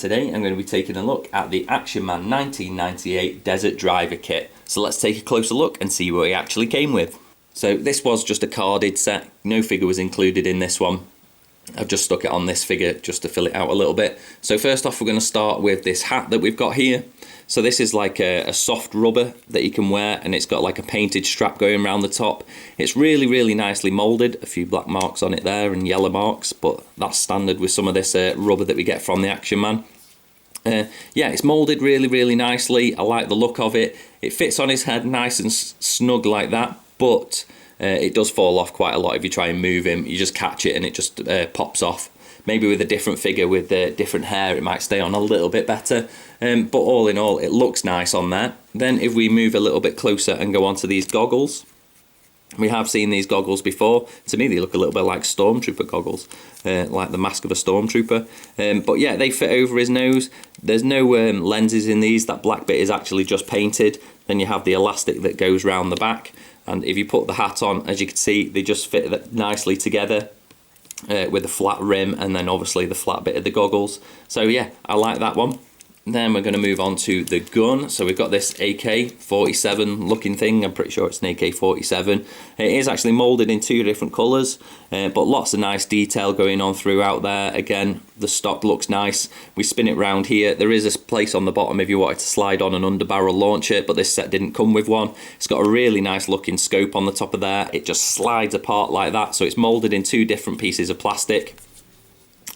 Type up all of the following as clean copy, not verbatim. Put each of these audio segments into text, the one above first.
today I'm going to be taking a look at the Action Man 1998 Desert Driver Kit. So let's take a closer look and see what he actually came with. So this was just a carded set, no figure was included in this one. I've just stuck it on this figure just to fill it out a little bit. So first off we're going to start with this hat that we've got here. So this is like a soft rubber that you can wear, and it's got like a painted strap going around the top. It's really nicely moulded, a few black marks on it there and yellow marks, but that's standard with some of this rubber that we get from the Action Man. Yeah, it's moulded really nicely. I like the look of it. It fits on his head nice and snug like that, but it does fall off quite a lot if you try and move him. You just catch it and it just pops off. Maybe with a different figure with different hair it might stay on a little bit better, but all in all it looks nice on there. Then if we move a little bit closer and go on to these goggles, we have seen these goggles before. To me they look a little bit like Stormtrooper goggles, like the mask of a Stormtrooper, but yeah, they fit over his nose. There's no lenses in these, that black bit is actually just painted. Then you have the elastic that goes round the back, and if you put the hat on, as you can see, they just fit nicely together. With a flat rim and then obviously the flat bit of the goggles. So yeah, I like that one. Then we're going to move on to the gun. So we've got this AK-47 looking thing. I'm pretty sure it's an AK-47. It is actually moulded in two different colours, but lots of nice detail going on throughout there. Again, the stock looks nice. We spin it round here. There is a place on the bottom if you wanted to slide on an underbarrel launcher, but this set didn't come with one. It's got a really nice looking scope on the top of there. It just slides apart like that. So it's moulded in two different pieces of plastic.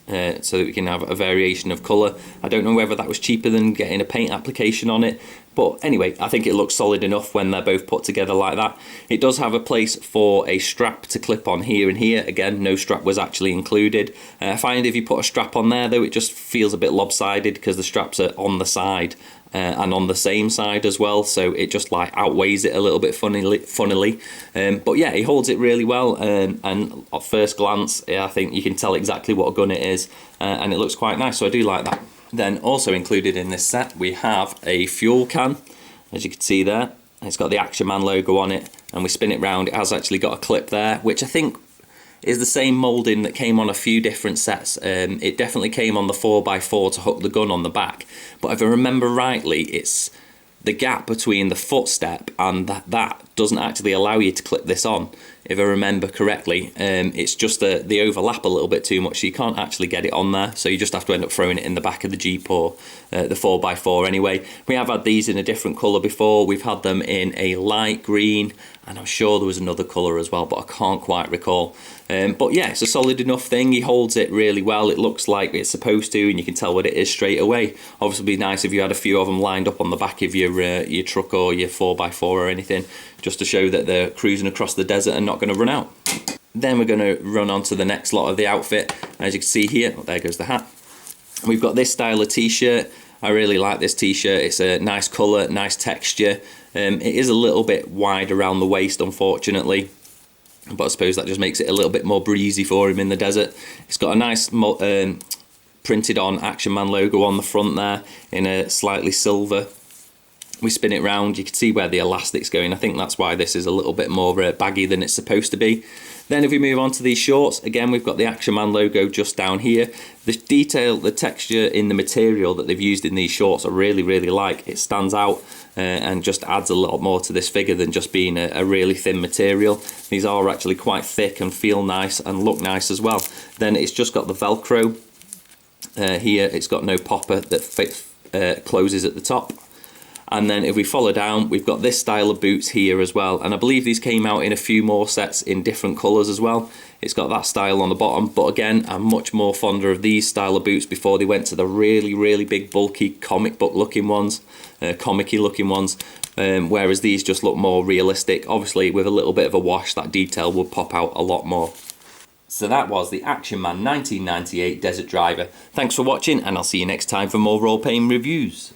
So that we can have a variation of colour. I don't know whether that was cheaper than getting a paint application on it, but anyway, I think it looks solid enough when they're both put together like that. It does have a place for a strap to clip on here and here. Again, no strap was actually included. I find if you put a strap on there though, it just feels a bit lopsided because the straps are on the side and on the same side as well, so it just like outweighs it a little bit funnily. But yeah, he holds it really well, and at first glance I think you can tell exactly what gun it is, and it looks quite nice, so I do like that. Then also included in this set we have a fuel can, as you can see there. It's got the Action Man logo on it, and we spin it round, it has actually got a clip there, which I think is the same moulding that came on a few different sets. It definitely came on the 4x4 to hook the gun on the back, but if I remember rightly, it's the gap between the footstep and that doesn't actually allow you to clip this on, if I remember correctly. It's just they overlap a little bit too much, so you can't actually get it on there, so you just have to end up throwing it in the back of the Jeep or the 4x4 anyway. We have had these in a different colour before. We've had them in a light green, and I'm sure there was another colour as well, but I can't quite recall. But yeah, it's a solid enough thing. He holds it really well. It looks like it's supposed to, and you can tell what it is straight away. Obviously it'd be nice if you had a few of them lined up on the back of your truck or your 4x4 or anything, just to show that they're cruising across the desert and not going to run out. Then we're going to run on to the next lot of the outfit. As you can see here, oh, there goes the hat. We've got this style of t-shirt. I really like this t-shirt. It's a nice colour, nice texture. It is a little bit wide around the waist, unfortunately, but I suppose that just makes it a little bit more breezy for him in the desert. It's got a nice printed on Action Man logo on the front there in a slightly silver. We spin it round, you can see where the elastic's going. I think that's why this is a little bit more baggy than it's supposed to be. Then if we move on to these shorts, again we've got the Action Man logo just down here. The detail, the texture in the material that they've used in these shorts I really like. It stands out and just adds a lot more to this figure than just being a really thin material. These are actually quite thick and feel nice and look nice as well. Then it's just got the Velcro here. It's got no popper that closes at the top. And then if we follow down, we've got this style of boots here as well, and I believe these came out in a few more sets in different colours as well. It's got that style on the bottom, but again I'm much more fonder of these style of boots before they went to the really big bulky comic book looking ones, comic-y looking ones, whereas these just look more realistic. Obviously with a little bit of a wash that detail would pop out a lot more. So that was the Action Man 1998 Desert Driver. Thanks for watching, and I'll see you next time for more Rawpain reviews.